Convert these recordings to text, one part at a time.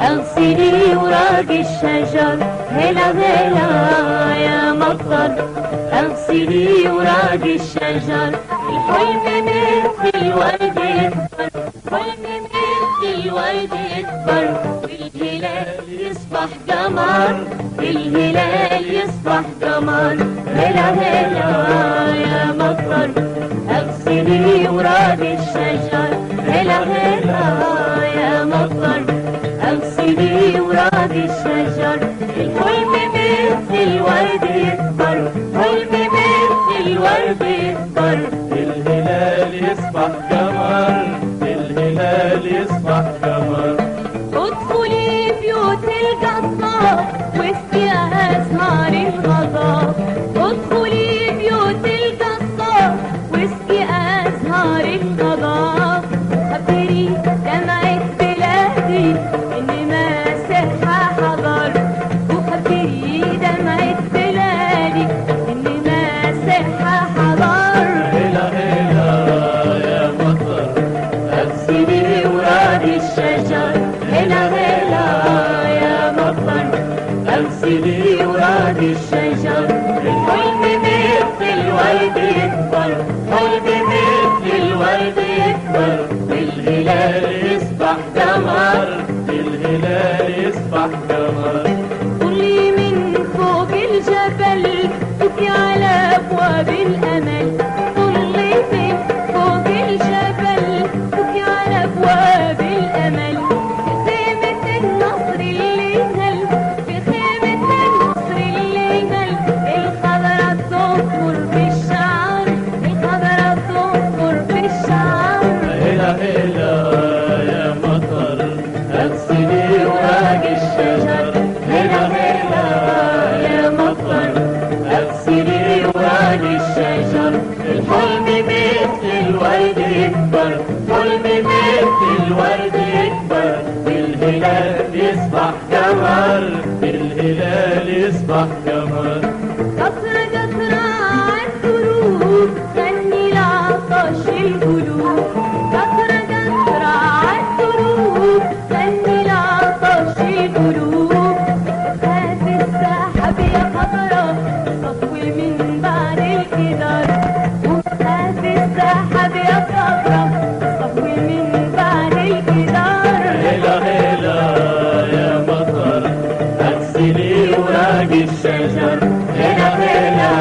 اغسلي وراق الشجر، هلا هلا يا مطر. اغسلي وراق الشجر، الحلم مثل الورد يكبر، الحلم مثل الورد يكبر، بالهلال يصبح قمر، بالهلال يصبح قمر. هلا هلا يا مطر، اغسلي وراق الشجر، هلا هلا يا مطر. اغسلي وراق الشجر، الحلم مثل الورد يكبر، الحلم مثل الورد يكبر، الهلال يصبح قمر، الهلال يصبح قمر. ادخلي بيوت القصاب واسقي ازهار الغضب، ادخلي بيوت القصاب واسقي ازهار الغضب. خبري دمعة بلادي ان ماسحها حضر، وخبري دمعة بلادي ان ماسحها حضر. هلا هلا يا مطر، اغسلي وراق الشجر، هلا هلا يا مطر. اغسلي وراق الشجر، الحلم مثل الورد يكبر، الحلم مثل الورد يكبر، الهلال يصبح قمر، الهلال يصبح قمر. طلي من فوق الجبل بكي على ابواب الامل، طلي من فوق الجبل بكي على ابواب الامل. في خيمة النصر اللي نل، في خيمة النصر اللي نل، الخضرا تنطر بالشعر، الخضرا تنطر بالشعر. هلا هلا يا مطر، اغسلي وراق الشجر، هلا هلا يا مطر، اغسلي وراق الشجر، الحلم مثل الورد يكبر، حلم مثل الورد يكبر، الهلال يصبح قمر، الهلال يصبح قمر. قطرة قطرة عالدروب غني لعطش القلوب، قطرة قطرة عالدروب غني لعطش القلوب. خاف السحاب يا خضرا صفوي من بعد الجدار، وخاف السحاب يا خضرا صفوي من بعد الجدار. هلا هلا يا مطر، اغسلي وراق الشجر، هلا هلا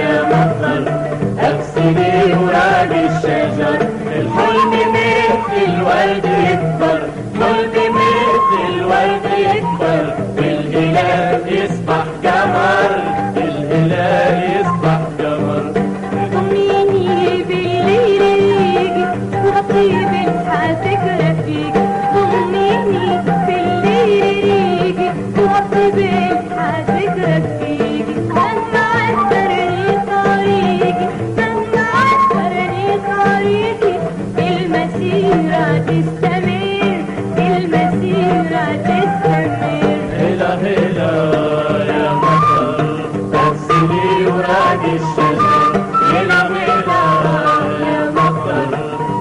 يا مطر، اغسلي وراق الشجر، الحلم مثل الورد يكبر، الحلم مثل الورد يكبر، الهلال يصبح قمر، الهلال يصبح قمر. ضميني بالليل ريقي وطيب الحاسك رفيق، ضميني بالليل ريقي وطيب الحاسك رفيق. من عثرني طريقي، من عثرني طريقي، المسيرة تستمر، المسيرة تستمر. هلا هلا يا مطر، اغسلي وراق الشجر، هلا هلا يا مطر،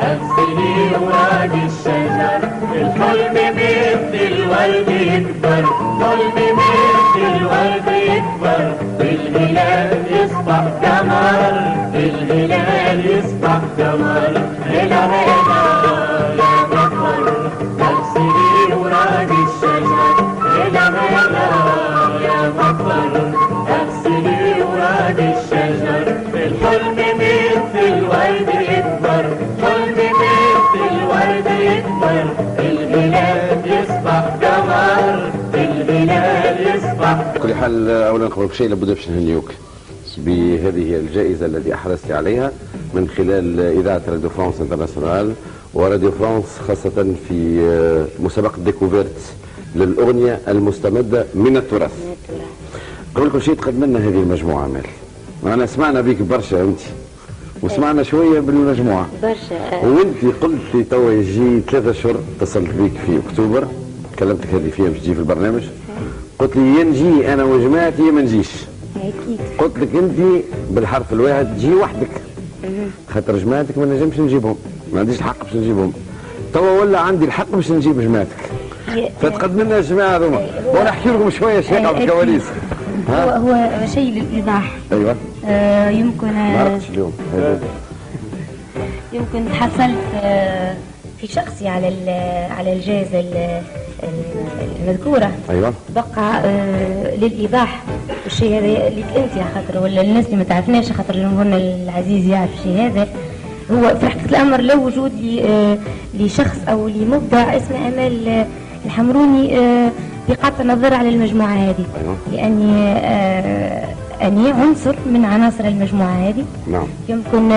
اغسلي وراق الشجر، الحلم مثل الورد يكبر، الحلم مثل الورد يكبر، الهلال يصبح قمر، الهلال يصبح قمر. هلا هلا يا مطر، اغسلي وراق الشجر، هلا هلا يا مطر، اغسلي وراق الشجر، الحلم مثل الورد يكبر، الحلم مثل الورد يكبر، الهلال يصبح قمر، الهلال يصبح. بكل حال اولا قبل كل شيء لابد باش نهنيوك بهذه الجائزه التي احرزت عليها من خلال اذاعه راديو فرانس انترناسيونال وراديو فرانس، خاصه في مسابقه ديكوفيرت للاغنيه المستمده من التراث. قبل كل شيء تقدم لنا هذه المجموعه مال، معنا سمعنا بك برشا انت وسمعنا شويه بالمجموعه برشا، وانت قلت لي توا يجي 3 اشهر اتصلت بك في اكتوبر، كلمتك هذه فيها باش تجي في البرنامج، قلت لي يا نجي انا وجماعتي يا ما نجيش. اكيد قلت لك انت بالحرف الواحد تجي وحدك، خاطر جماعتك ما نجمش نجيبهم، ما عنديش الحق باش نجيبهم. توا ولا عندي الحق باش نجيب جماعتك. فتقدم لنا الجماعه هذوما ونحكي لكم شويه شيء في الكواليس. هو شيء للإيضاح. ايوه. يمكن ما عرفتش اليوم. يمكن تحصلت في شخصي على الجائزة المذكورة. ايوه. بقى للإيضاح والشيء هذا ليك أنت يا خاطر ولا الناس اللي ما تعرفناش خاطر جمهورنا العزيز يعرف الشيء هذا. هو في حقيقة الأمر لو وجود لشخص أو لمبدع اسمه أمال الحمروني بقطع النظر على المجموعة هذه. أيوة. لأني أني عنصر من عناصر المجموعة هذه. نعم. يمكن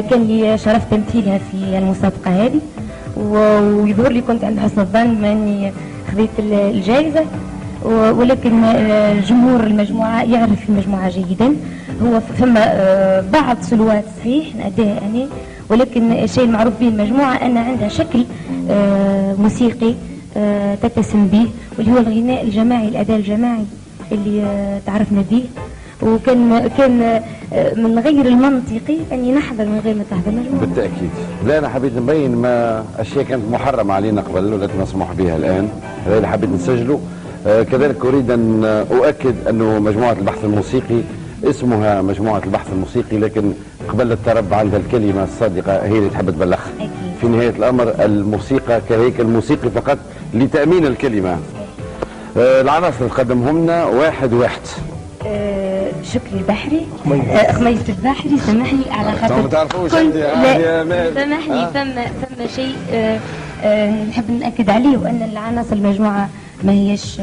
كان لي شرف تمثيلها في المسابقة هذه ويظهر لي كنت عند حسن الظن بأني خذيت الجائزة، ولكن جمهور المجموعة يعرف المجموعة جيدا. هو ثم بعض سلوات صحيح نأديها أنا، ولكن الشيء المعروف به المجموعة أن عندها شكل موسيقي تتسم به، واللي هو الغناء الجماعي، الأداء الجماعي اللي تعرفنا به. وكان من غير المنطقي أني نحضر من غير ما تحضر المجموعة. بالتأكيد. لا أنا حبيت نبين ما أشياء كانت محرمة علينا قبل والتي مسموح بها الآن، هذا اللي حبيت نسجله. كذلك أريد أن أؤكد أنه مجموعة البحث الموسيقي اسمها مجموعة البحث الموسيقي، لكن قبل الترب عندها الكلمة الصادقة هي اللي تحب تبلغها. في نهاية الأمر الموسيقى كهيكل موسيقي فقط لتأمين الكلمة. العناصر اللي قدمهم لنا واحد. شكري البحري، خميس البحري. سامحني على خاطر ما تعرفوش سامحني ثم شيء نحب نأكد عليه، وأن العناصر المجموعة ما هيش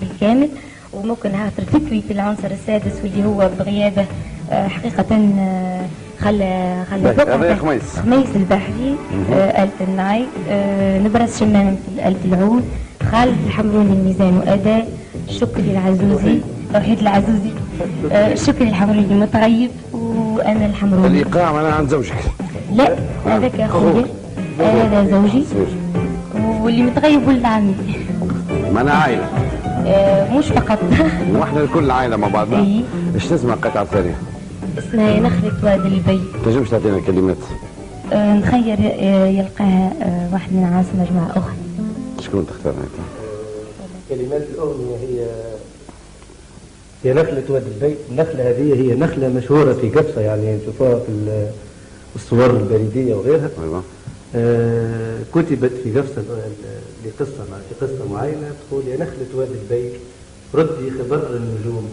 بالكامل، وممكن خاطر فكري في العنصر السادس واللي هو بغيابه حقيقة خلى خميس البحري، آلة الناي، نبرس شمامة آلة العود، خالد الحمروني الميزان وأداء، شكري العزوزي، توحيد العزوزي، شكري الحمروني متغيب، وأنا الحمروني. الإيقاع معناها عند زوجك؟ لا هذاك أخويا، هذا زوجي، واللي متغيب ولد عمي. معناها عائلة؟ مش فقط. واحنا الكل عائلة مع بعضنا. إيه. ايش اسمها القطعة الثانية؟ اسمها نخلة وادي البي. تنجمش تعطينا الكلمات؟ نخير يلقاها واحد من عناصر مجموعة أخرى. شكون تختارها انت؟ كلمات الأغنية هي نخلة وادي البي. النخلة هذه هي نخلة مشهورة في قبصة، يعني نشوفوها في الصور البريدية وغيرها. ايوه. كتبت في قبصة لقصة معينة تقول: يا نخلة وادي البي ردي خبر النجوم،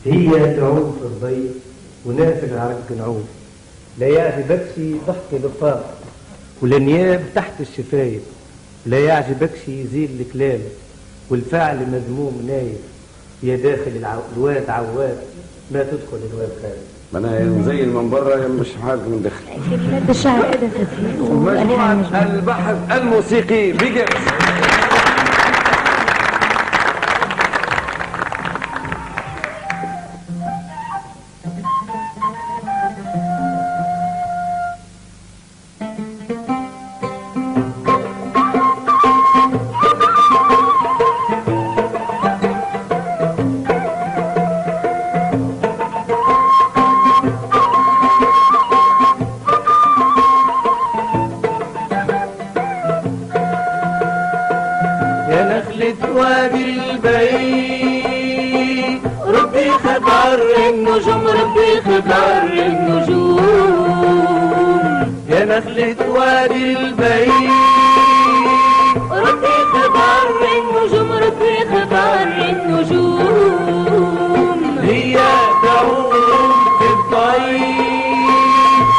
هي تعود في الضي ونافل العرق نعوم، لا يعجبكش ضحك لطاف والانياب تحت الشفايف، لا يعجبكش يزيل الكلام والفعل مذموم نايف، يا داخل الواد عواد ما تدخل الواد خارج. معناها زي من برا مش حالك من داخل. كلمات الشعر أدفت مجموعة البحث الموسيقي بيجرس. يا نخلة وادي البي ردي خبر النجوم، ردي خبر النجوم، هي تعود في الضي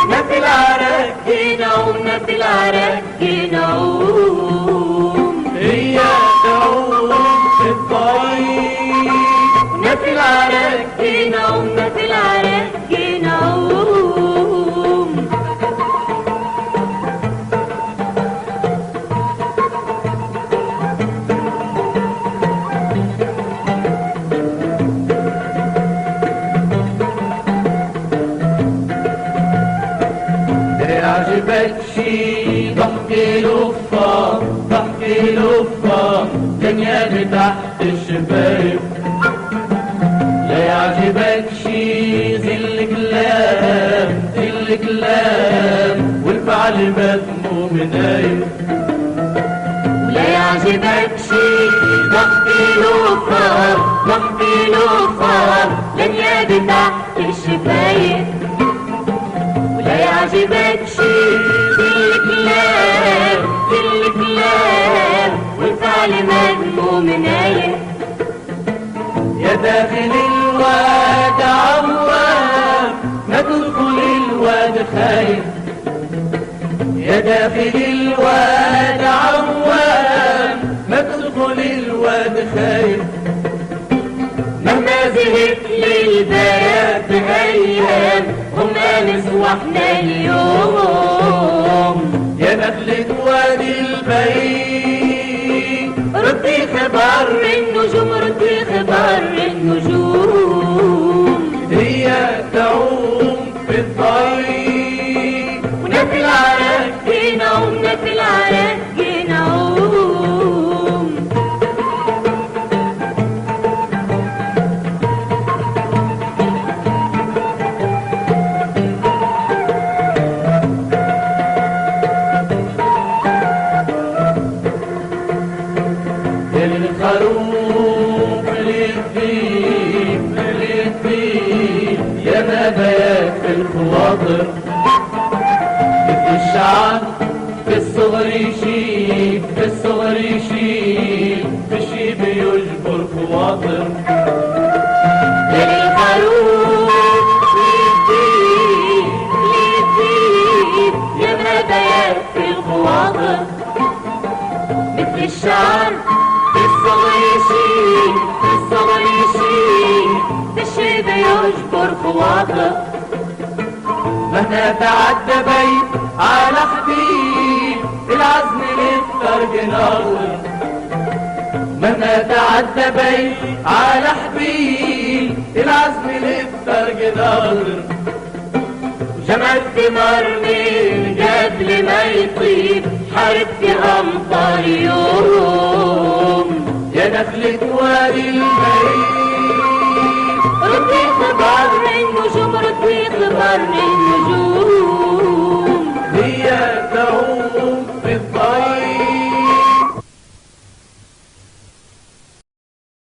نفي العرق نعوم نفي العرق نعوم، هي تعود في الضي نفي العرق نعوم نفي العرق نعوم. يعجبكشي ضحكي لفة ضحكي لفة دنيا تحت الشفايف، لا يعجبكشي ذل كلام والفعل مذموم نايف، لا يعجبك شي ضحكي له فار ضحكي له فار دنيا تحت الشفايف. ولا يعجبك شي كل كلام كل كلام والفعل مذموم نايف. يا داخل الواد عوام ما تدخل الواد خايف. يا داخل الواد عوام ما تدخل الواد خايف. مهما زهقت للبيات بأيام هم أمس واحنا اليوم. يا نخلة وادي البيت ردي خبر النجوم ردي خبر النجوم. هي تعوم في الضيق ونفل العرق جيناهم نفل العرق جيناهم. الخروف للديب للديب يا ما بيات في الخواطر. مثل الشعر في الصغر يشيب في الصغر يشيب في الشيب يجبر خواطر. الخروف للديب للديب يا ما بيات في الخواطر. مثل الشعر في الصغر يشيب في الصغر يشيب في الشيب يجبر خواطر. مهما تعدى بيت على حبيب العزم للطرق ناظر. مهما تعدى بيت على حبيب العزم للطرق ناظر. جمع الثمار من قبل ما يطيب حرب في أمطار يوم. يا نخلة وادي البيت